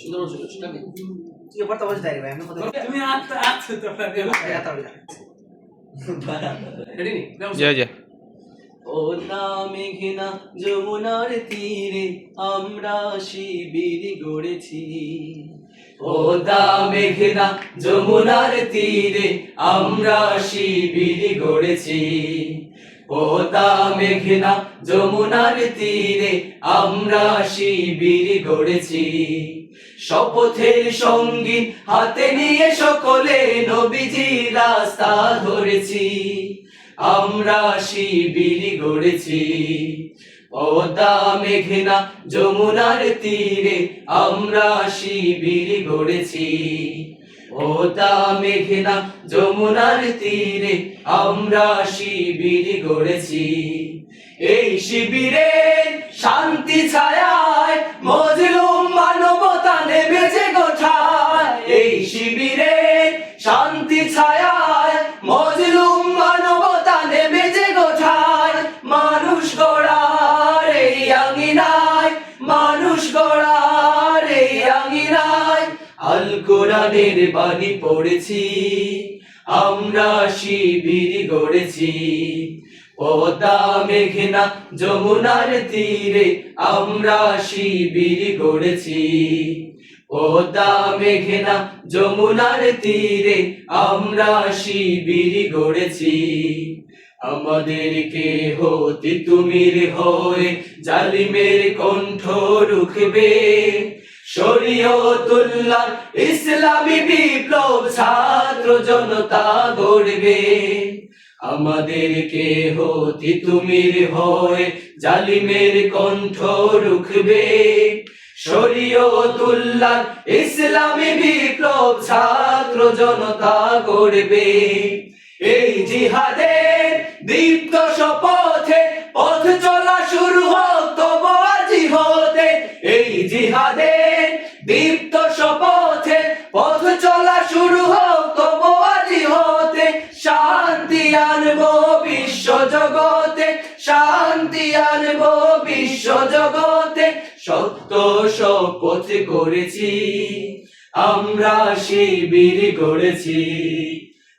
সুন্দর ছিল সেটা নেই। তুই পড়তে বসে থাকবে আমি কথা তুমি আচ্ছা তো রেডি নি জয় জয়। পদ্মা মেঘনা যমুনার তীরে আমরা শিবির গড়েছি। পদ্মা মেঘনা যমুনার তীরে আমরা শিবির গড়েছি। পদ্মা মেঘনা যমুনার তীরে আমরা শিবির গড়েছি। শপথের সঙ্গী হাতে নিয়ে সকলে নবীজির রাস্তা ধরেছি। আমরা শিবির গড়েছি। পদ্মা মেঘনা যমুনার তীরে আমরা শিবির গড়েছি। পদ্মা মেঘনা যমুনার তীরে আমরা শিবির গড়েছি। এই শিবিরের শান্তি ছায়ায় মজলুম মানবতা নেমেছে গোঠায়। এই শিবিরের শান্তি ছায়ায় মজলুম মানবতা নেমেছে গোঠায়। মানুষ গড়ার এই আঙিনায়, মানুষ গড়ার এই আঙিনায় আল কোরআনের বাণী পড়েছি। আমরা শিবির গড়েছি। পদ্মা মেঘনা যমুনার তীরে আমরা শিবির গড়েছি। পদ্মা মেঘনা যমুনার তীরে আমরা শিবির গড়েছি। আমাদেরকে হতে তুমির হয়ে জালিমের কণ্ঠ রুখবে। শরীয়তুল্লাহ ইসলামী বিপ্লব ছাত্র জনতা গড়বে। আমাদেরকে হতে তুমির হয়ে জালিমের কণ্ঠ রুখবে। শরীয়তুল্লাহ ইসলামী বিপ্লব ছাত্র জনতা গড়বে। এই জিহাদের দীপ্ত শপথে পথ চলা শুরু হোক তবু আজি হতে। এই জিহাদের দীপ্ত শপথে পথ চলা শুরু হোক তবু আজি হতে। শান্তি আনবো বিশ্ব জগতে, শান্তি আনবো বিশ্ব জগতে। সত্য শপথ করেছি, আমরা শিবির গড়েছি।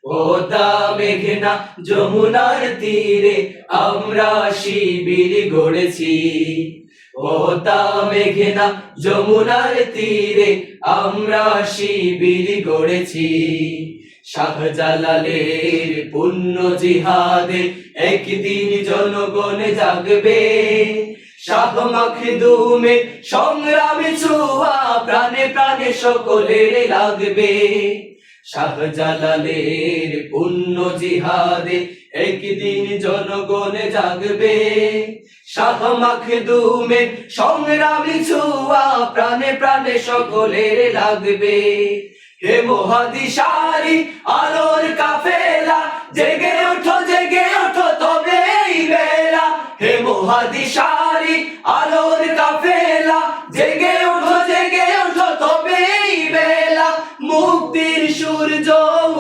পদ্মা মেঘনা যমুনার তীরে আমরা শিবির গড়েছি। পদ্মা মেঘনা যমুনার তীরে আমরা শিবির গড়েছি। শাহজালালের পুণ্য জিহাদে একদিন জনগণ জাগবে। শাহ মাখদুমে সংগ্রামী ছোঁয়া প্রাণে প্রাণে সকলের লাগবে। শাহজালালের পুণ্য জিহাদে একদিন জনগণ জাগবে। শাহ মাখদুমে সংগ্রামী ছোঁয়া প্রাণে প্রাণে সকলের লাগবে। হে মহাদিশারি আলোর কাফেলা জেগে ওঠো তবে এই বেলা। হে মহাদিশারি আলোর কাফেলা জেগে ওঠো তবে এই বেলা। মুক্তির সূর্য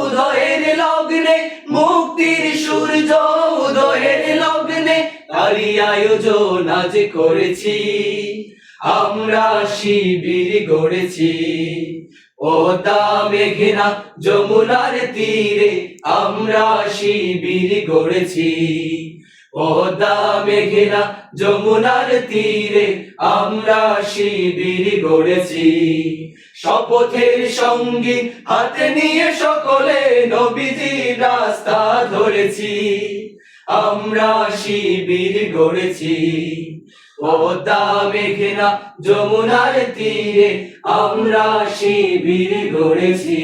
উদয়ের লগ্নে, মুক্তির সূর্য উদয়ের লগ্নে তারই আয়োজন আজ করেছি। আমরা শিবির গড়েছি। পদ্মা মেঘনা যমুনার তীরে আমরা শিবির গড়েছি। পদ্মা মেঘনা যমুনার তীরে আমরা শিবির গড়েছি। শপথের সঙ্গী হাতে নিয়ে সকলে নবীজির রাস্তা ধরেছি। আমরা শিবির গড়েছি। পদ্মা মেঘনা যমুনার তীরে আমরা শিবির গড়েছি।